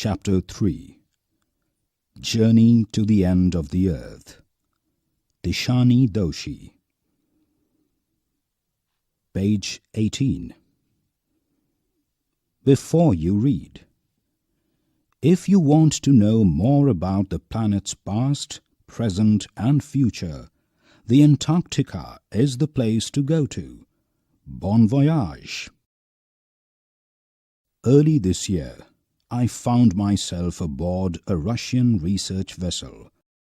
Chapter 3. Journey to the End of the Earth. Dishani Doshi. Page 18. Before you read, if you want to know more about the planet's past, present and future, the Antarctica is the place to go to. Bon voyage! Early this year, I found myself aboard a Russian research vessel,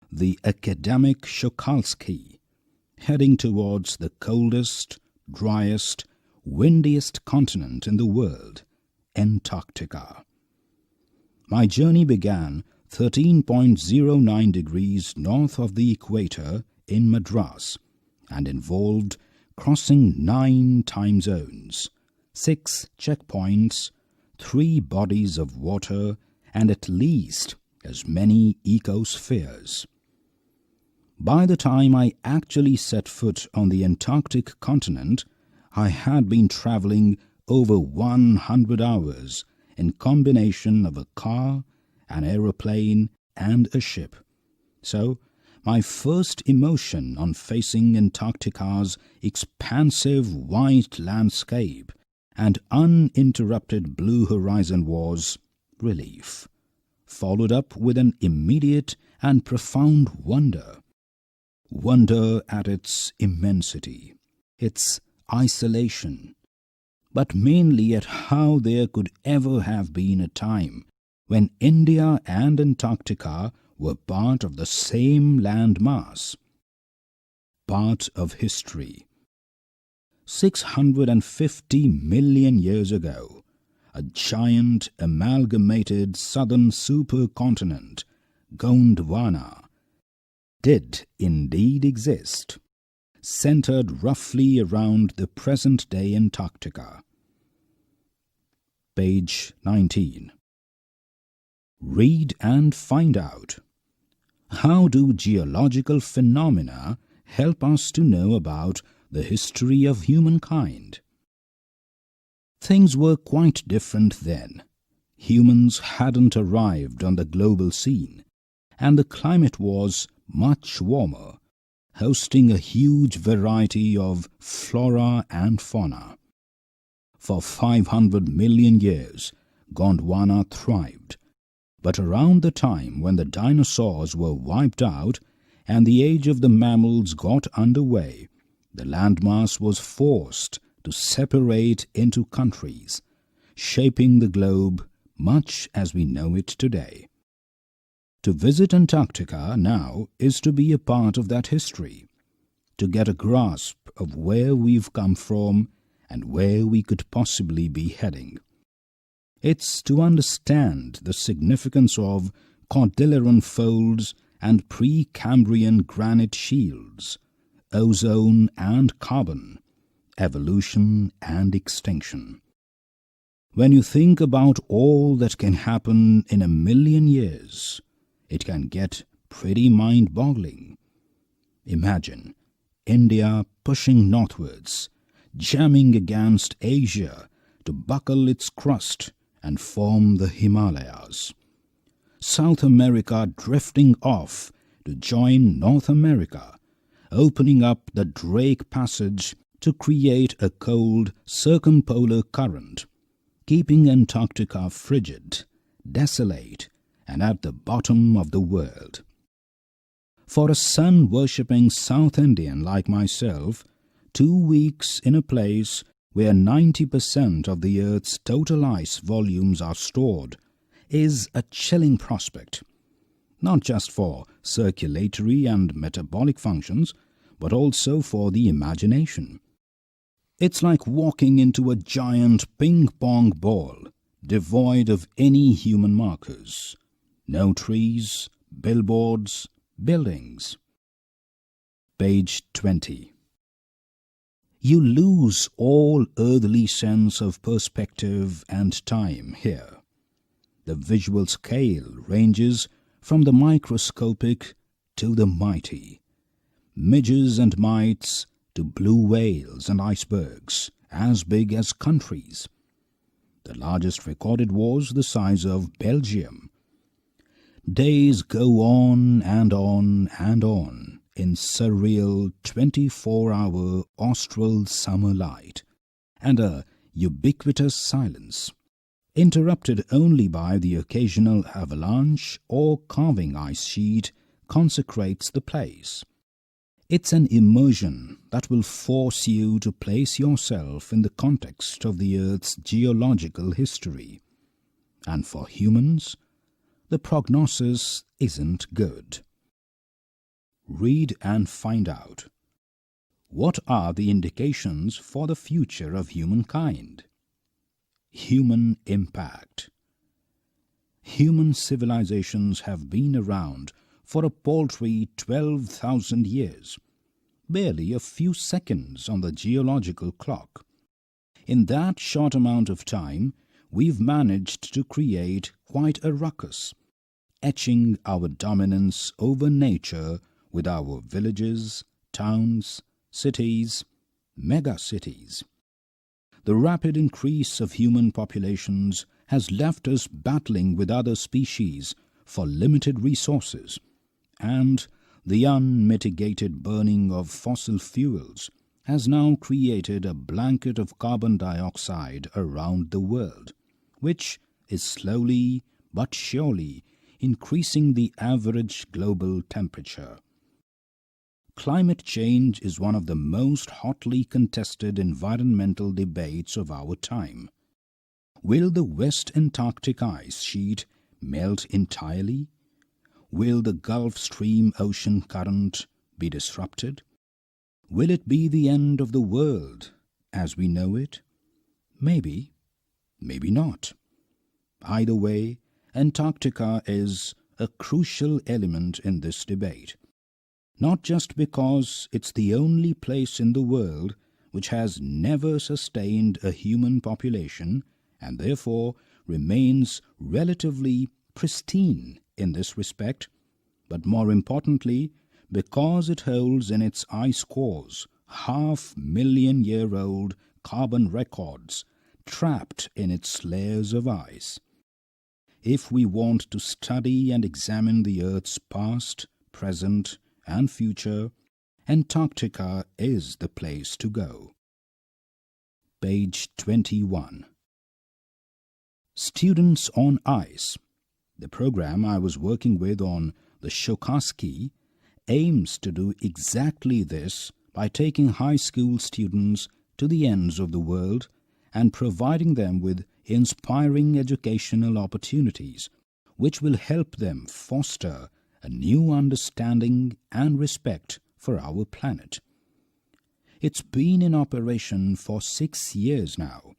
the Akademik Shukalsky, heading towards the coldest, driest, windiest continent in the world, Antarctica. My journey began 13.09 degrees north of the equator in Madras and involved crossing 9 time zones, 6 checkpoints, 3 bodies of water and at least as many ecospheres. By the time I actually set foot on the Antarctic continent, I had been travelling over 100 hours in combination of a car, an aeroplane and a ship. So, my first emotion on facing Antarctica's expansive white landscape and uninterrupted blue horizon was relief, followed up with an immediate and profound wonder. Wonder at its immensity, its isolation, but mainly at how there could ever have been a time when India and Antarctica were part of the same land mass, part of history. 650 million years ago, a giant amalgamated southern supercontinent, Gondwana, did indeed exist, centered roughly around the present-day Antarctica. Page 19. Read and find out. How do geological phenomena help us to know about the history of humankind? Things were quite different then. Humans hadn't arrived on the global scene, and the climate was much warmer, hosting a huge variety of flora and fauna. For 500 million years, Gondwana thrived, but around the time when the dinosaurs were wiped out and the age of the mammals got underway, the landmass was forced to separate into countries, shaping the globe much as we know it today. To visit Antarctica now is to be a part of that history, to get a grasp of where we've come from and where we could possibly be heading. It's to understand the significance of Cordilleran folds and Precambrian granite shields, ozone and carbon, evolution and extinction. When you think about all that can happen in a million years, it can get pretty mind-boggling. Imagine India pushing northwards, jamming against Asia to buckle its crust and form the Himalayas. South America drifting off to join North America, opening up the Drake Passage to create a cold circumpolar current, keeping Antarctica frigid, desolate, and at the bottom of the world. For a sun-worshipping South Indian like myself, 2 weeks in a place where 90% of the Earth's total ice volumes are stored is a chilling prospect, not just for circulatory and metabolic functions, but also for the imagination. It's like walking into a giant ping-pong ball, devoid of any human markers. No trees, billboards, buildings. Page 20. You lose all earthly sense of perspective and time here. The visual scale ranges from the microscopic to the mighty, midges and mites to blue whales and icebergs as big as countries. The largest recorded was the size of Belgium. Days go on and on and on in surreal 24-hour austral summer light and a ubiquitous silence, interrupted only by the occasional avalanche or calving ice sheet consecrates the place. It's an immersion that will force you to place yourself in the context of the Earth's geological history. And for humans, the prognosis isn't good. Read and find out. What are the indications for the future of humankind? Human impact. Human civilizations have been around for a paltry 12,000 years, barely a few seconds on the geological clock. In that short amount of time, we've managed to create quite a ruckus, etching our dominance over nature with our villages, towns, cities, megacities. The rapid increase of human populations has left us battling with other species for limited resources, and the unmitigated burning of fossil fuels has now created a blanket of carbon dioxide around the world, which is slowly but surely increasing the average global temperature. Climate change is one of the most hotly contested environmental debates of our time. Will the West Antarctic ice sheet melt entirely? Will the Gulf Stream ocean current be disrupted? Will it be the end of the world as we know it? Maybe, maybe not. Either way, Antarctica is a crucial element in this debate, not just because it's the only place in the world which has never sustained a human population and therefore remains relatively pristine in this respect, but more importantly, because it holds in its ice cores 500,000-year-old carbon records trapped in its layers of ice. If we want to study and examine the Earth's past, present, and future, Antarctica is the place to go. Page 21. Students on Ice. The program I was working with on the Shokaski aims to do exactly this by taking high school students to the ends of the world and providing them with inspiring educational opportunities which will help them foster a new understanding and respect for our planet. It's been in operation for 6 years now,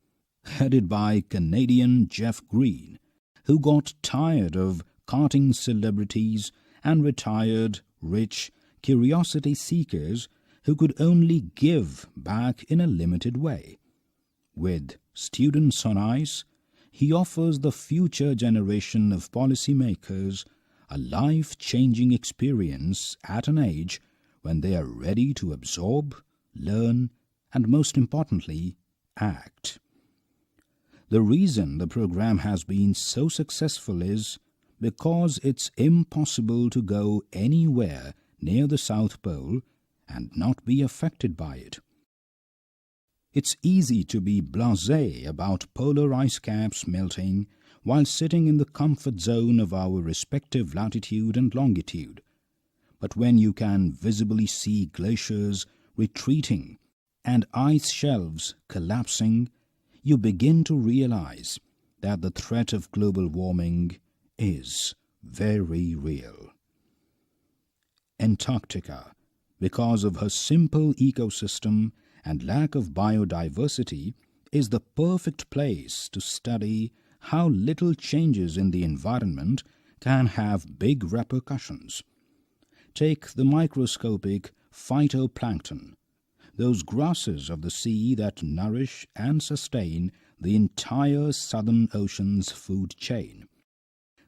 headed by Canadian Jeff Green, who got tired of carting celebrities and retired, rich, curiosity seekers who could only give back in a limited way. With Students on Ice, he offers the future generation of policymakers a life-changing experience at an age when they are ready to absorb, learn, and most importantly, act. The reason the program has been so successful is because it's impossible to go anywhere near the South Pole and not be affected by it. It's easy to be blasé about polar ice caps melting while sitting in the comfort zone of our respective latitude and longitude. But when you can visibly see glaciers retreating and ice shelves collapsing, you begin to realize that the threat of global warming is very real. Antarctica, because of her simple ecosystem and lack of biodiversity, is the perfect place to study how little changes in the environment can have big repercussions. Take the microscopic phytoplankton, those grasses of the sea that nourish and sustain the entire Southern Ocean's food chain.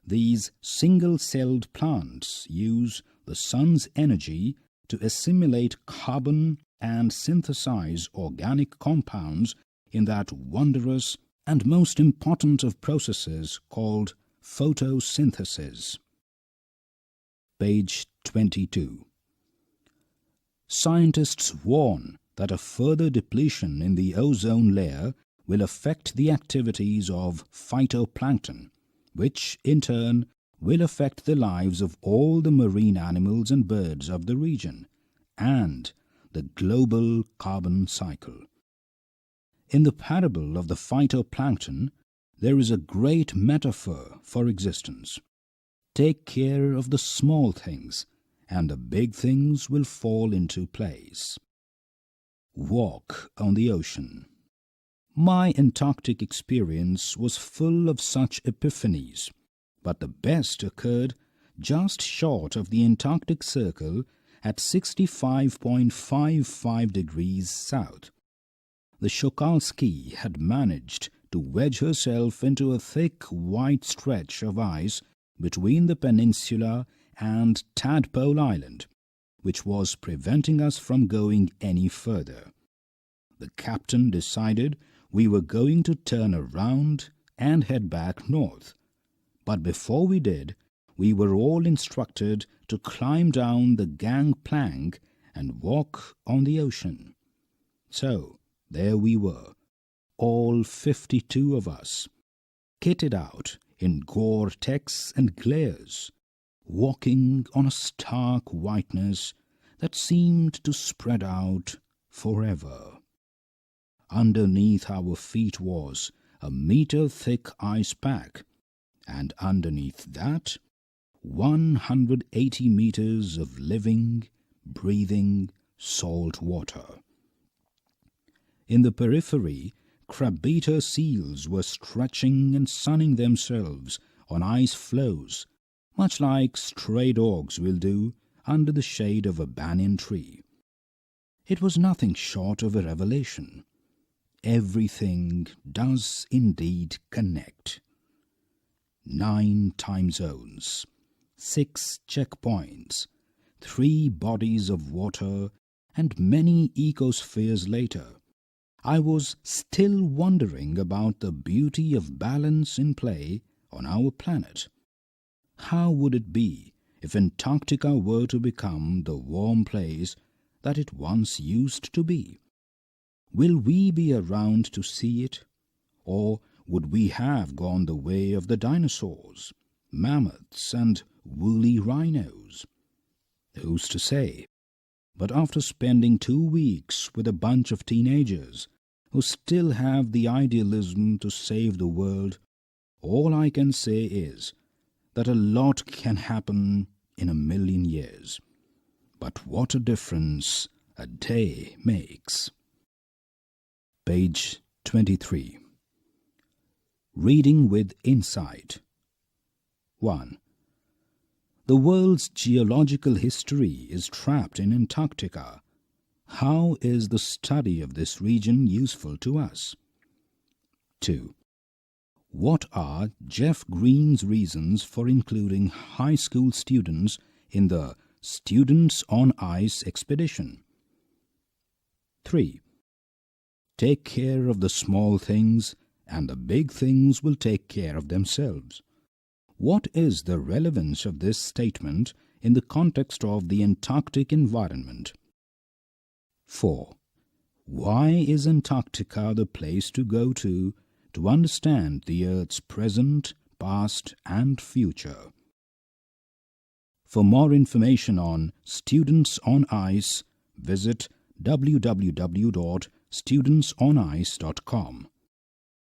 These single-celled plants use the sun's energy to assimilate carbon and synthesize organic compounds in that wondrous and most important of processes called photosynthesis. Page 22. Scientists warn that a further depletion in the ozone layer will affect the activities of phytoplankton, which in turn will affect the lives of all the marine animals and birds of the region and the global carbon cycle. In the parable of the phytoplankton, there is a great metaphor for existence. Take care of the small things, and the big things will fall into place. Walk on the ocean. My Antarctic experience was full of such epiphanies, but the best occurred just short of the Antarctic Circle at 65.55 degrees south. The Chokalski had managed to wedge herself into a thick white stretch of ice between the peninsula and Tadpole Island, which was preventing us from going any further. The captain decided we were going to turn around and head back north, but before we did, we were all instructed to climb down the gangplank and walk on the ocean. So there we were, all 52 of us, kitted out in Gore-Tex and glares, walking on a stark whiteness that seemed to spread out forever. Underneath our feet was a meter-thick ice pack, and underneath that 180 meters of living, breathing salt water. In the periphery, crab-eater seals were stretching and sunning themselves on ice floes, much like stray dogs will do under the shade of a banyan tree. It was nothing short of a revelation. Everything does indeed connect. 9 time zones, 6 checkpoints, 3 bodies of water, and many ecospheres later, I was still wondering about the beauty of balance in play on our planet. How would it be if Antarctica were to become the warm place that it once used to be? Will we be around to see it, or would we have gone the way of the dinosaurs, mammoths, and woolly rhinos? Who's to say? But after spending 2 weeks with a bunch of teenagers who still have the idealism to save the world, all I can say is that a lot can happen in 1,000,000 years. But what a difference a day makes. Page 23. Reading with insight. 1. The world's geological history is trapped in Antarctica. How is the study of this region useful to us? 2. What are Jeff Green's reasons for including high school students in the Students on Ice expedition? 3. Take care of the small things, and the big things will take care of themselves. What is the relevance of this statement in the context of the Antarctic environment? 4. Why is Antarctica the place to go to understand the Earth's present, past, and future? For more information on Students on Ice, visit www.studentsonice.com.